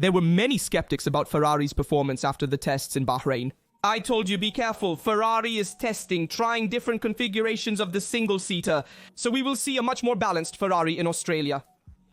There were many skeptics about Ferrari's performance after the tests in Bahrain. I told you, be careful. Ferrari is testing, trying different configurations of the single-seater. So we will see a much more balanced Ferrari in Australia.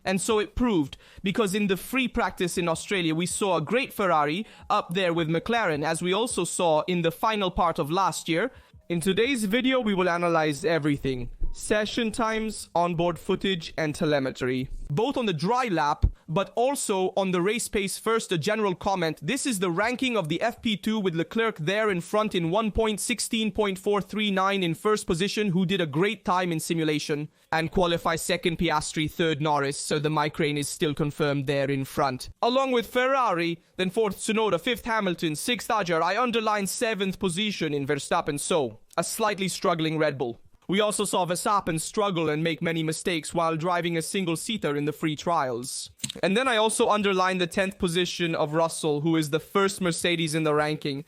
And so it proved, because in the free practice in Australia, we saw a great Ferrari up there with McLaren, as we also saw in the final part of last year. In today's video, we will analyze everything. Session times, onboard footage, and telemetry. Both on the dry lap, but also on the race pace. First, a general comment. This is the ranking of the FP2 with Leclerc there in front in 1.16.439 in first position, who did a great time in simulation. And qualifies second Piastri, third Norris, so the Micrane is still confirmed there in front. Along with Ferrari, then fourth Tsunoda, fifth Hamilton, sixth Ajar. I underline seventh position in Verstappen, so a slightly struggling Red Bull. We also saw Verstappen struggle and make many mistakes while driving a single-seater in the free trials. And then I also underlined the 10th position of Russell, who is the first Mercedes in the ranking.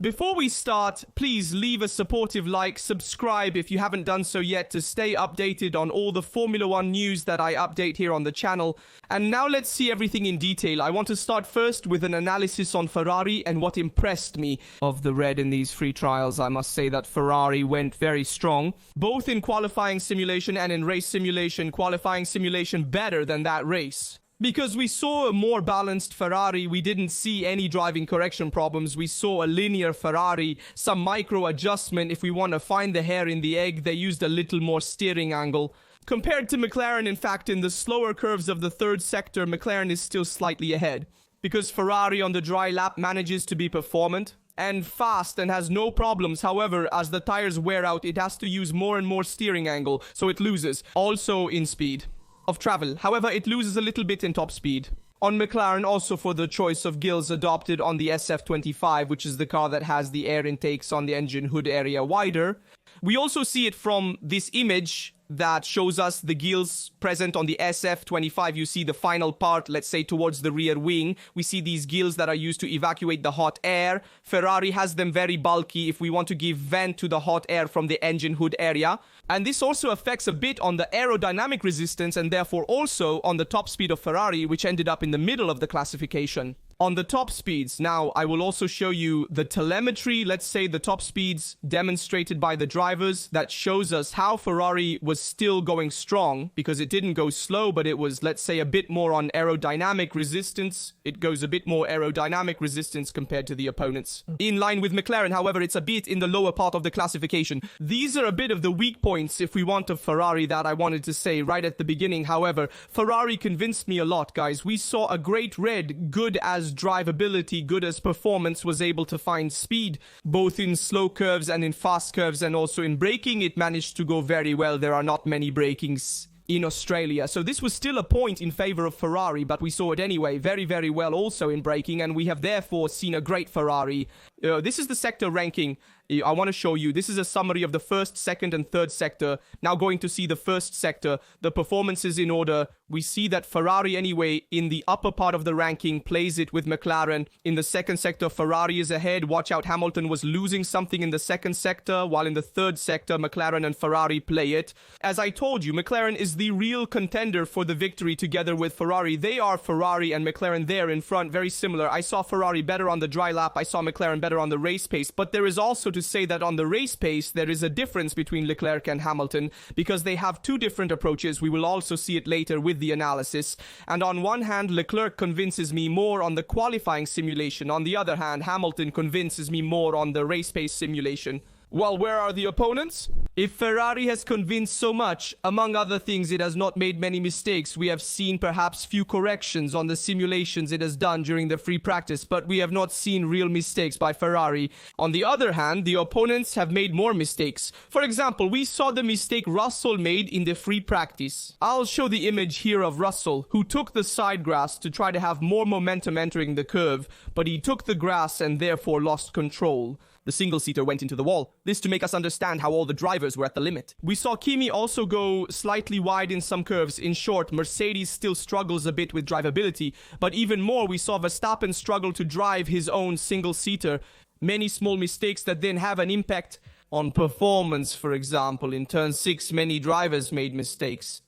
Before we start, please leave a supportive like, subscribe if you haven't done so yet to stay updated on all the Formula 1 news that I update here on the channel. And now let's see everything in detail. I want to start first with an analysis on Ferrari and what impressed me of the red in these free trials. I must say that Ferrari went very strong, both in qualifying simulation and in race simulation. Qualifying simulation better than that race. Because we saw a more balanced Ferrari, we didn't see any driving correction problems. We saw a linear Ferrari, some micro adjustment. If we want to find the hair in the egg, they used a little more steering angle. Compared to McLaren, in fact, in the slower curves of the third sector, McLaren is still slightly ahead. Because Ferrari on the dry lap manages to be performant and fast and has no problems. However, as the tires wear out, it has to use more and more steering angle, so it loses. Also in speed of travel. However, it loses a little bit in top speed. On McLaren, also for the choice of gills adopted on the SF25, which is the car that has the air intakes on the engine hood area wider. We also see it from this image that shows us the gills present on the SF25. You see the final part, let's say towards the rear wing. We see these gills that are used to evacuate the hot air. Ferrari has them very bulky if we want to give vent to the hot air from the engine hood area. And this also affects a bit on the aerodynamic resistance and therefore also on the top speed of Ferrari, which ended up in the middle of the classification. On the top speeds, now I will also show you the telemetry, let's say the top speeds demonstrated by the drivers, that shows us how Ferrari was still going strong, because it didn't go slow, but it was, let's say, a bit more on aerodynamic resistance. It goes a bit more aerodynamic resistance compared to the opponents. In line with McLaren, however, it's a bit in the lower part of the classification. These are a bit of the weak points, if we want, of Ferrari that I wanted to say right at the beginning. However, Ferrari convinced me a lot, guys. We saw a great red, good as drivability, good as performance, was able to find speed both in slow curves and in fast curves, and also in braking it managed to go very well. There are not many brakings in Australia, so this was still a point in favor of Ferrari, but we saw it anyway very, very well also in braking, and we have therefore seen a great Ferrari. This is the sector ranking. I want to show you. This is a summary of the first, second, and third sector. Now going to see the first sector. The performances in order. We see that Ferrari anyway in the upper part of the ranking plays it with McLaren. In the second sector, Ferrari is ahead. Watch out, Hamilton was losing something in the second sector, while in the third sector, McLaren and Ferrari play it. As I told you, McLaren is the real contender for the victory together with Ferrari. They are Ferrari and McLaren there in front, very similar. I saw Ferrari better on the dry lap. I saw McLaren better on the race pace, but there is also to say that on the race pace there is a difference between Leclerc and Hamilton because they have two different approaches. We will also see it later with the analysis. And on one hand, Leclerc convinces me more on the qualifying simulation. On the other hand, Hamilton convinces me more on the race pace simulation. Well, where are the opponents? If Ferrari has convinced so much, among other things, it has not made many mistakes. We have seen perhaps few corrections on the simulations it has done during the free practice, but we have not seen real mistakes by Ferrari. On the other hand, the opponents have made more mistakes. For example, we saw the mistake Russell made in the free practice. I'll show the image here of Russell, who took the side grass to try to have more momentum entering the curve, but he took the grass and therefore lost control. The single-seater went into the wall. This to make us understand how all the drivers were at the limit. We saw Kimi also go slightly wide in some curves. In short, Mercedes still struggles a bit with drivability, but even more, we saw Verstappen struggle to drive his own single-seater. Many small mistakes that then have an impact on performance. For example, in turn 6, many drivers made mistakes.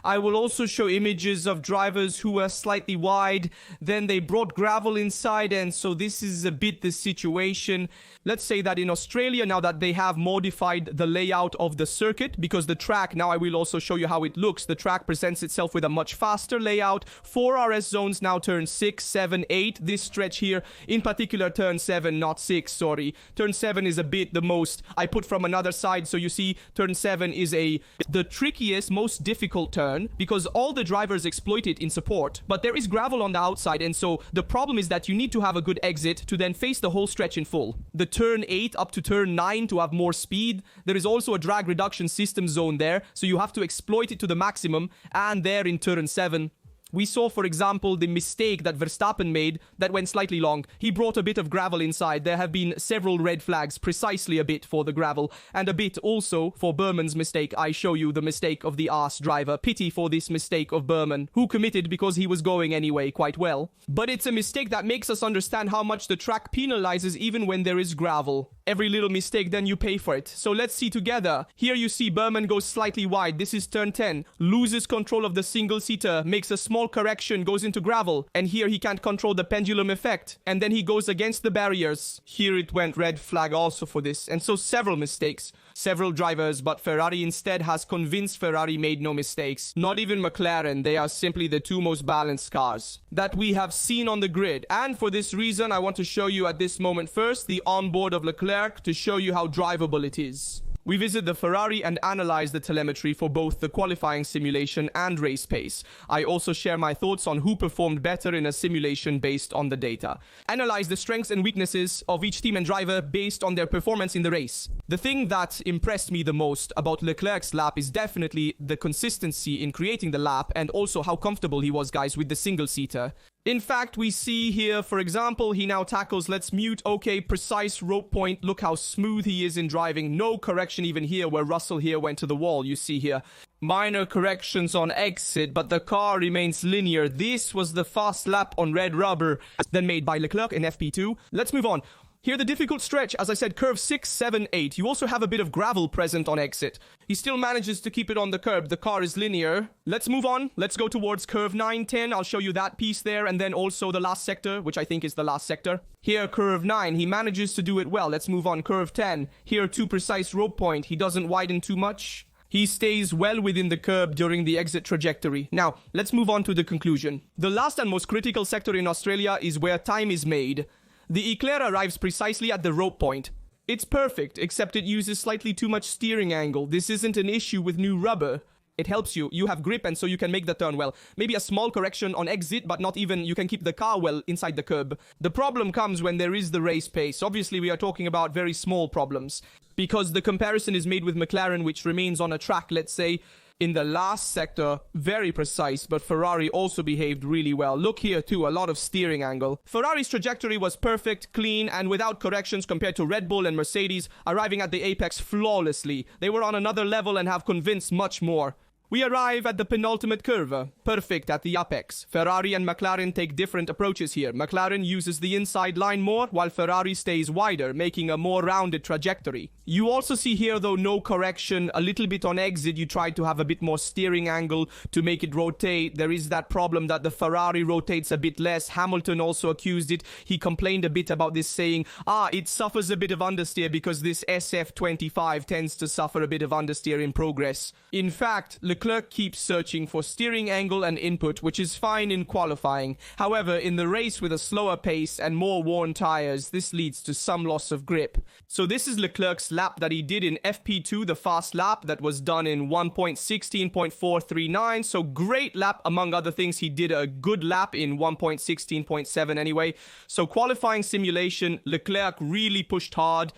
I will also show images of drivers who were slightly wide, then they brought gravel inside, and so this is a bit the situation. Let's say that in Australia, now that they have modified the layout of the circuit, because the track, now I will also show you how it looks, the track presents itself with a much faster layout. 4 RS zones now turn 6, 7, 8. This stretch here, in particular turn 7, not 6, sorry. Turn 7 is a bit the most I put from another side, so you see turn 7 is the trickiest, most difficult turn, because all the drivers exploit it in support, but there is gravel on the outside, and so the problem is that you need to have a good exit to then face the whole stretch in full. The turn 8 up to turn 9 to have more speed. There is also a drag reduction system zone there, so you have to exploit it to the maximum, and there in turn 7, we saw, for example, the mistake that Verstappen made that went slightly long. He brought a bit of gravel inside. There have been several red flags, precisely a bit for the gravel, and a bit also for Berman's mistake. I show you the mistake of the arse driver. Pity for this mistake of Berman, who committed because he was going anyway quite well. But it's a mistake that makes us understand how much the track penalizes even when there is gravel. Every little mistake, then you pay for it. So let's see together. Here you see Berman goes slightly wide. This is turn 10. Loses control of the single-seater. Makes a small correction. Goes into gravel. And here he can't control the pendulum effect. And then he goes against the barriers. Here it went red flag also for this. And so several mistakes. Several drivers, but Ferrari instead has convinced Ferrari made no mistakes. Not even McLaren. They are simply the two most balanced cars that we have seen on the grid. And for this reason, I want to show you at this moment first the onboard of Leclerc to show you how drivable it is. We visit the Ferrari and analyze the telemetry for both the qualifying simulation and race pace. I also share my thoughts on who performed better in a simulation based on the data. Analyze the strengths and weaknesses of each team and driver based on their performance in the race. The thing that impressed me the most about Leclerc's lap is definitely the consistency in creating the lap and also how comfortable he was, guys, with the single-seater. In fact, we see here, for example, he now tackles, let's mute, okay, precise rope point. Look how smooth he is in driving. No correction even here where Russell here went to the wall, you see here. Minor corrections on exit, but the car remains linear. This was the fast lap on red rubber then made by Leclerc in FP2. Let's move on. Here the difficult stretch, as I said, curve 6, 7, 8. You also have a bit of gravel present on exit. He still manages to keep it on the curb. The car is linear. Let's move on. Let's go towards curve 9, 10. I'll show you that piece there, and then also the last sector, which I think is the last sector. Here, curve 9. He manages to do it well. Let's move on. Curve 10. Here, too precise rope point. He doesn't widen too much. He stays well within the curb during the exit trajectory. Now, let's move on to the conclusion. The last and most critical sector in Australia is where time is made. The Eclair arrives precisely at the rope point. It's perfect, except it uses slightly too much steering angle. This isn't an issue with new rubber. It helps you. You have grip, and so you can make the turn well. Maybe a small correction on exit, but not even you can keep the car well inside the curb. The problem comes when there is the race pace. Obviously, we are talking about very small problems, because the comparison is made with McLaren, which remains on a track, let's say, in the last sector, very precise, but Ferrari also behaved really well. Look here too, a lot of steering angle. Ferrari's trajectory was perfect, clean, and without corrections compared to Red Bull and Mercedes, arriving at the apex flawlessly. They were on another level and have convinced much more. We arrive at the penultimate curve, perfect at the apex. Ferrari and McLaren take different approaches here. McLaren uses the inside line more, while Ferrari stays wider, making a more rounded trajectory. You also see here, though, no correction. A little bit on exit, you tried to have a bit more steering angle to make it rotate. There is that problem that the Ferrari rotates a bit less. Hamilton also accused it. He complained a bit about this, saying, it suffers a bit of understeer because this SF25 tends to suffer a bit of understeer in progress. In fact, Leclerc keeps searching for steering angle and input, which is fine in qualifying. However, in the race with a slower pace and more worn tires, this leads to some loss of grip. So this is Leclerc's lap that he did in FP2, the fast lap that was done in 1.16.439. So great lap. Among other things, he did a good lap in 1.16.7 anyway. So qualifying simulation, Leclerc really pushed hard.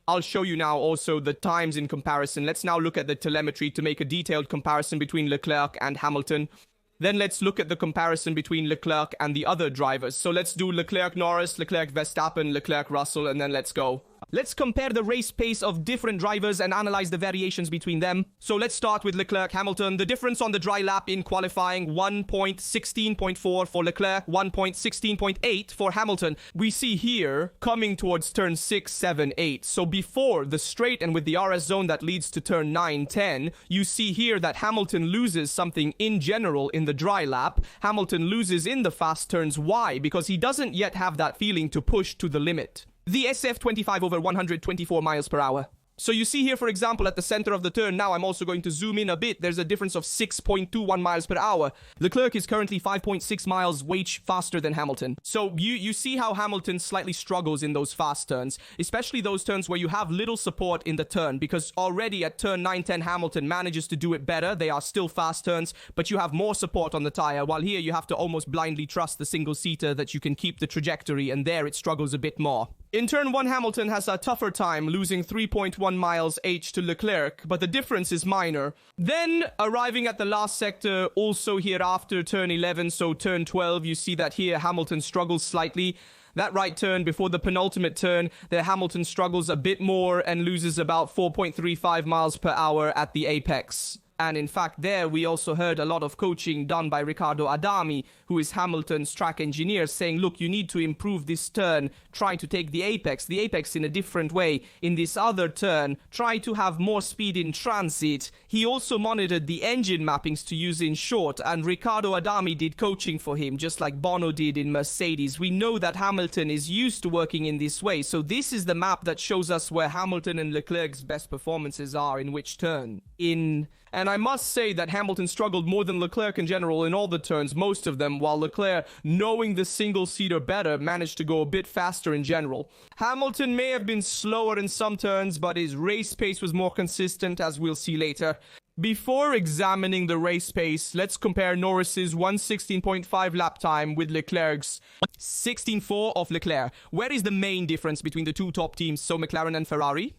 I'll show you now also the times in comparison. Let's now look at the telemetry to make a detailed comparison between Leclerc and Hamilton. Then let's look at the comparison between Leclerc and the other drivers. So let's do Leclerc Norris, Leclerc Verstappen, Leclerc Russell, and then let's go. Let's compare the race pace of different drivers and analyze the variations between them. So let's start with Leclerc Hamilton. The difference on the dry lap in qualifying, 1.16.4 for Leclerc, 1.16.8 for Hamilton. We see here coming towards turn 6, 7, 8. So before the straight and with the RS zone that leads to turn 9, 10, you see here that Hamilton loses something in general in the dry lap. Hamilton loses in the fast turns. Why? Because he doesn't yet have that feeling to push to the limit. The SF25 over 124 miles per hour. So you see here, for example, at the center of the turn, now I'm also going to zoom in a bit, there's a difference of 6.21 miles per hour. Leclerc is currently 5.6 miles faster than Hamilton. So you see how Hamilton slightly struggles in those fast turns, especially those turns where you have little support in the turn, because already at turn 9, 10, Hamilton manages to do it better. They are still fast turns, but you have more support on the tire, while here you have to almost blindly trust the single-seater that you can keep the trajectory, and there it struggles a bit more. In turn 1, Hamilton has a tougher time, losing 3.1 miles H to Leclerc, but the difference is minor. Then, arriving at the last sector, also here after turn 11, so turn 12, you see that here Hamilton struggles slightly. That right turn before the penultimate turn, there Hamilton struggles a bit more and loses about 4.35 miles per hour at the apex. And in fact, there we also heard a lot of coaching done by Riccardo Adami, who is Hamilton's track engineer, saying, look, you need to improve this turn, try to take the apex in a different way. In this other turn, try to have more speed in transit. He also monitored the engine mappings to use in short, and Riccardo Adami did coaching for him, just like Bono did in Mercedes. We know that Hamilton is used to working in this way, so this is the map that shows us where Hamilton and Leclerc's best performances are in which turn. And I must say that Hamilton struggled more than Leclerc in general in all the turns, most of them, while Leclerc, knowing the single-seater better, managed to go a bit faster in general. Hamilton may have been slower in some turns, but his race pace was more consistent, as we'll see later. Before examining the race pace, let's compare Norris's 1:16.5 lap time with Leclerc's 16.4 of Leclerc. Where is the main difference between the two top teams, so McLaren and Ferrari?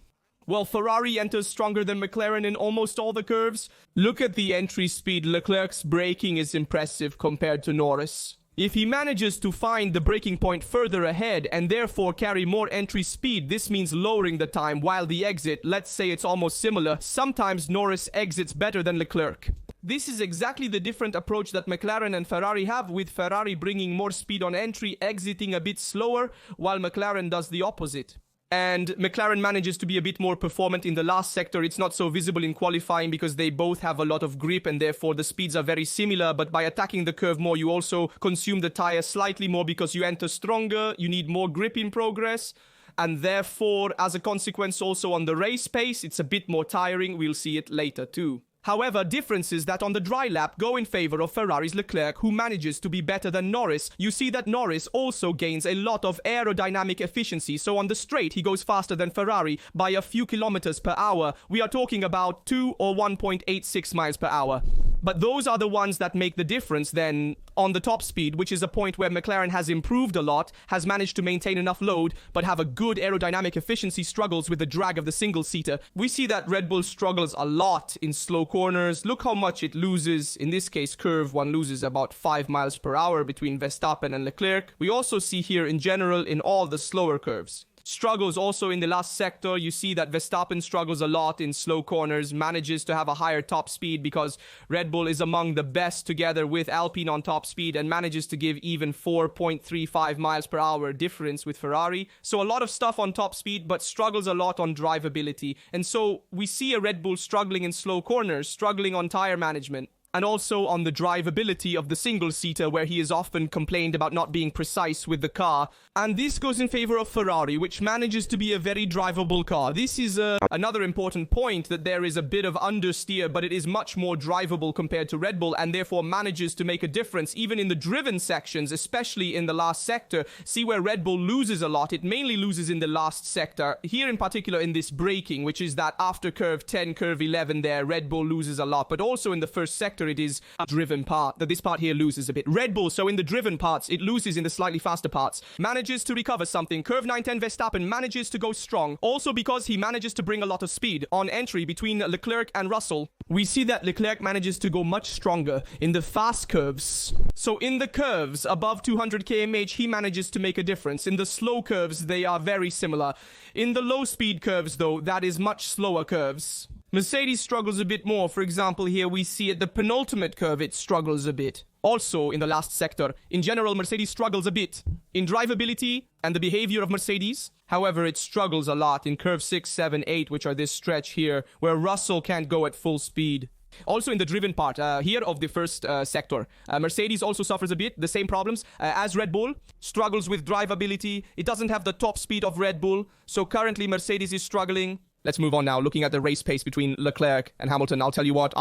Well, Ferrari enters stronger than McLaren in almost all the curves. Look at the entry speed. Leclerc's braking is impressive compared to Norris. If he manages to find the braking point further ahead and therefore carry more entry speed, this means lowering the time, while the exit, let's say it's almost similar, sometimes Norris exits better than Leclerc. This is exactly the different approach that McLaren and Ferrari have, with Ferrari bringing more speed on entry, exiting a bit slower, while McLaren does the opposite. And McLaren manages to be a bit more performant in the last sector. It's not so visible in qualifying because they both have a lot of grip and therefore the speeds are very similar. But by attacking the curve more, you also consume the tire slightly more because you enter stronger, you need more grip in progress. And therefore, as a consequence, also on the race pace, it's a bit more tiring. We'll see it later too. However, differences that on the dry lap go in favor of Ferrari's Leclerc, who manages to be better than Norris. You see that Norris also gains a lot of aerodynamic efficiency, so on the straight he goes faster than Ferrari by a few kilometers per hour. We are talking about 2 or 1.86 miles per hour. But those are the ones that make the difference then on the top speed, which is a point where McLaren has improved a lot, has managed to maintain enough load, but have a good aerodynamic efficiency, struggles with the drag of the single-seater. We see that Red Bull struggles a lot in slow corners. Look how much it loses. In this case, curve 1 loses about 5 miles per hour between Verstappen and Leclerc. We also see here in general in all the slower curves. Struggles also in the last sector. You see that Verstappen struggles a lot in slow corners, manages to have a higher top speed because Red Bull is among the best together with Alpine on top speed and manages to give even 4.35 miles per hour difference with Ferrari. So a lot of stuff on top speed, but struggles a lot on drivability. And so we see a Red Bull struggling in slow corners, struggling on tire management. And also on the drivability of the single-seater, where he is often complained about not being precise with the car. And this goes in favor of Ferrari, which manages to be a very drivable car. This is another important point, that there is a bit of understeer, but it is much more drivable compared to Red Bull, and therefore manages to make a difference, even in the driven sections, especially in the last sector. See where Red Bull loses a lot. It mainly loses in the last sector. Here in particular in this braking, which is that after curve 10, curve 11 there, Red Bull loses a lot. But also in the first sector, it is a driven part, that this part here loses a bit. Red Bull, so in the driven parts, it loses in the slightly faster parts. Manages to recover something. Curve 9-10 Verstappen manages to go strong. Also because he manages to bring a lot of speed on entry between Leclerc and Russell. we see that Leclerc manages to go much stronger in the fast curves. So in the curves above 200 km/h, he manages to make a difference. In the slow curves, they are very similar. In the low speed curves, though, that is much slower curves. Mercedes struggles a bit more. For example, here we see at the penultimate curve, it struggles a bit. Also, in the last sector, in general, Mercedes struggles a bit in drivability and the behavior of Mercedes. However, it struggles a lot in curve 6, 7, 8, which are this stretch here, where Russell can't go at full speed. Also in the driven part here of the first sector, Mercedes also suffers a bit, the same problems as Red Bull, struggles with drivability. It doesn't have the top speed of Red Bull, so currently Mercedes is struggling. Let's move on now, looking at the race pace between Leclerc and Hamilton. I'll tell you what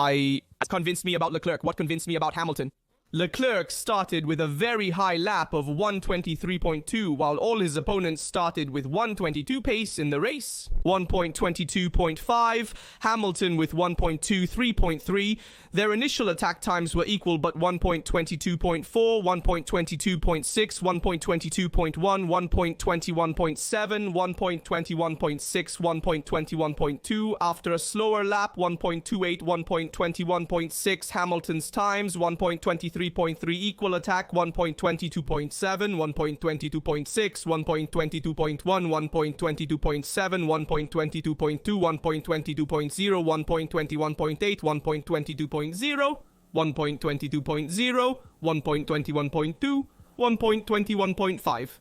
convinced me about Leclerc. What convinced me about Hamilton? Leclerc started with a very high lap of 1:23.2, while all his opponents started with 1:22 pace in the race. 1:22.5, Hamilton with 1:23.3. Their initial attack times were equal, but 1:22.4, 1:22.6, 1:22.1, 1:21.7, 1:21.6, 1:21.2. After a slower lap, 1:28, 1:21.6, Hamilton's times, 1:23.3 equal attack, 1:22.7, 1:22.6, 1:22.1, 1:22.7, 1:22.2, 1:22.0, 1:21.8, 1:22.0, 1:22.0, 1:21.2, 1:21.5.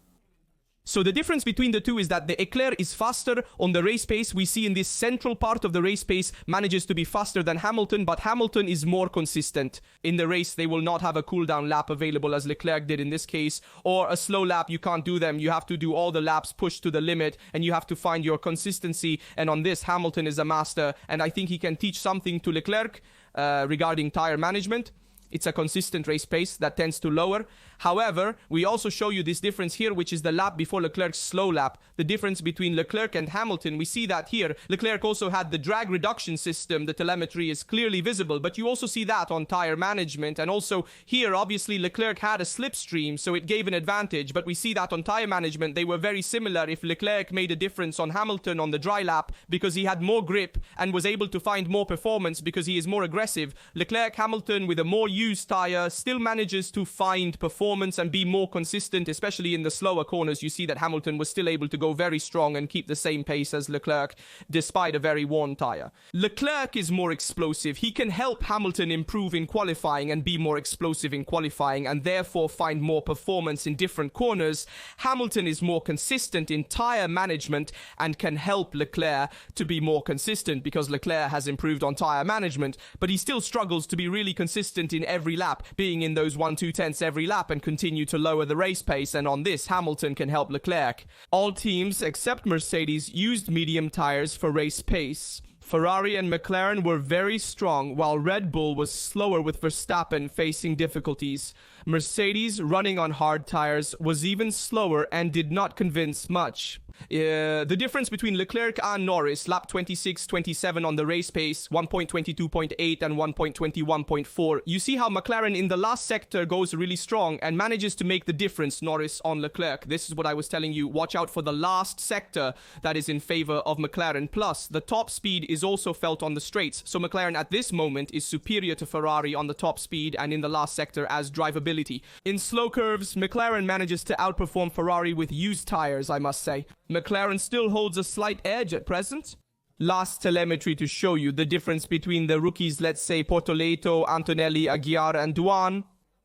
So the difference between the two is that the Leclerc is faster on the race pace. We see in this central part of the race pace manages to be faster than Hamilton, but Hamilton is more consistent. In the race, they will not have a cooldown lap available as Leclerc did in this case, or a slow lap. You can't do them. You have to do all the laps pushed to the limit, and you have to find your consistency. And on this, Hamilton is a master, and I think he can teach something to Leclerc regarding tire management. It's a consistent race pace that tends to lower. However, we also show you this difference here, which is the lap before Leclerc's slow lap. The difference between Leclerc and Hamilton, we see that here. Leclerc also had the drag reduction system. The telemetry is clearly visible, but you also see that on tire management. And also here, obviously, Leclerc had a slipstream, so it gave an advantage. But we see that on tire management, they were very similar. If Leclerc made a difference on Hamilton on the dry lap because he had more grip and was able to find more performance because he is more aggressive, Leclerc, Hamilton with a more used tire still manages to find performance and be more consistent, especially in the slower corners. You see that Hamilton was still able to go very strong and keep the same pace as Leclerc despite a very worn tire. Leclerc is more explosive. He can help Hamilton improve in qualifying and be more explosive in qualifying and therefore find more performance in different corners. Hamilton is more consistent in tire management and can help Leclerc to be more consistent because Leclerc has improved on tire management, but he still struggles to be really consistent in every lap, being in those 1-2 tenths every lap and continue to lower the race pace, and on this Hamilton can help Leclerc. All teams except Mercedes used medium tires for race pace. Ferrari and McLaren were very strong, while Red Bull was slower with Verstappen facing difficulties. Mercedes, running on hard tires, was even slower and did not convince much. The difference between Leclerc and Norris, lap 26-27 on the race pace, 1:22.8 and 1:21.4. You see how McLaren in the last sector goes really strong and manages to make the difference, Norris on Leclerc. This is what I was telling you. Watch out for the last sector that is in favor of McLaren. Plus, the top speed is also felt on the straights. So McLaren at this moment is superior to Ferrari on the top speed and in the last sector as drivability. In slow curves, McLaren manages to outperform Ferrari with used tires, I must say. McLaren still holds a slight edge at present. Last telemetry to show you the difference between the rookies, let's say Portoleto, Antonelli, Aguiar and Duan.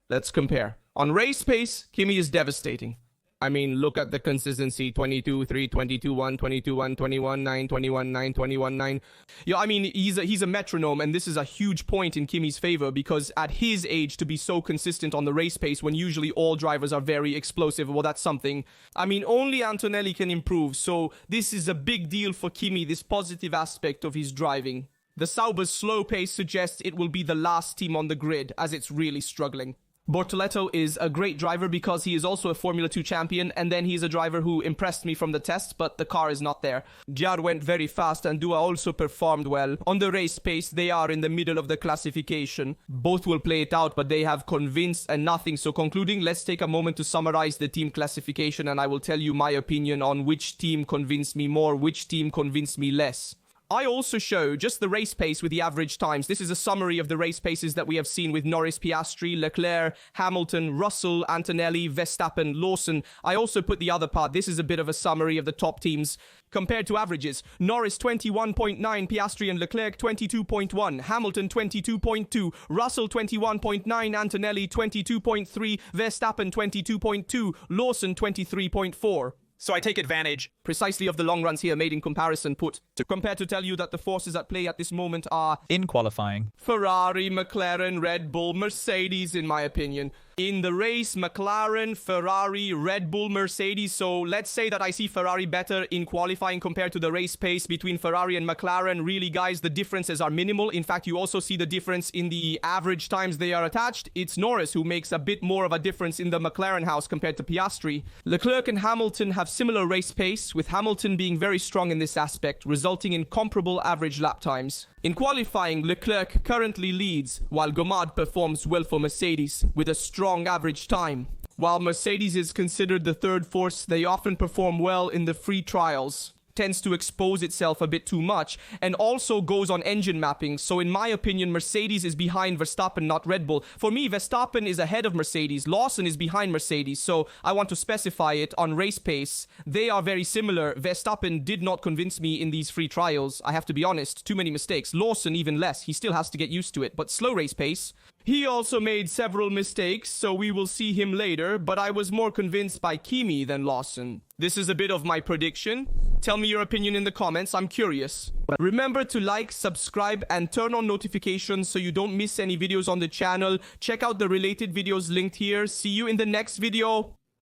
Let's compare. On race pace, Kimi is devastating. I mean, look at the consistency. 22-3, 22-1, 22-1, 21-9, 21-9, 21-9. Yeah, I mean, he's a metronome, and this is a huge point in Kimi's favor because at his age, to be so consistent on the race pace when usually all drivers are very explosive, well, that's something. I mean, only Antonelli can improve, so this is a big deal for Kimi, this positive aspect of his driving. The Sauber's slow pace suggests it will be the last team on the grid, as it's really struggling. Bortoleto is a great driver because he is also a Formula 2 champion, and then he's a driver who impressed me from the tests, but the car is not there. Giard went very fast and Dua also performed well. On the race pace, they are in the middle of the classification. Both will play it out, but they have convinced and nothing. So concluding, let's take a moment to summarize the team classification, and I will tell you my opinion on which team convinced me more, which team convinced me less. I also show just the race pace with the average times. This is a summary of the race paces that we have seen with Norris, Piastri, Leclerc, Hamilton, Russell, Antonelli, Verstappen, Lawson. I also put the other part. This is a bit of a summary of the top teams compared to averages. Norris 21.9, Piastri and Leclerc 22.1, Hamilton 22.2, Russell 21.9, Antonelli 22.3, Verstappen 22.2, Lawson 23.4. So I take advantage Precisely of the long runs here made in comparison put to compare to tell you that the forces at play at this moment are in qualifying. Ferrari, McLaren, Red Bull, Mercedes, in my opinion. In the race, McLaren, Ferrari, Red Bull, Mercedes. So let's say that I see Ferrari better in qualifying compared to the race pace between Ferrari and McLaren. Really, guys, the differences are minimal. In fact, you also see the difference in the average times they are attached. It's Norris who makes a bit more of a difference in the McLaren house compared to Piastri. Leclerc and Hamilton have similar race pace, with Hamilton being very strong in this aspect, resulting in comparable average lap times. In qualifying, Leclerc currently leads, while Gomard performs well for Mercedes, with a strong average time. While Mercedes is considered the third force, they often perform well in the free trials. Tends to expose itself a bit too much, and also goes on engine mapping. So in my opinion, Mercedes is behind Verstappen, not Red Bull. For me, Verstappen is ahead of Mercedes. Lawson is behind Mercedes, so I want to specify it on race pace. They are very similar. Verstappen did not convince me in these free trials. I have to be honest, too many mistakes. Lawson even less. He still has to get used to it, but slow race pace. He also made several mistakes, so we will see him later, but I was more convinced by Kimi than Lawson. This is a bit of my prediction. Tell me your opinion in the comments, I'm curious. Remember to like, subscribe, and turn on notifications so you don't miss any videos on the channel. Check out the related videos linked here. See you in the next video.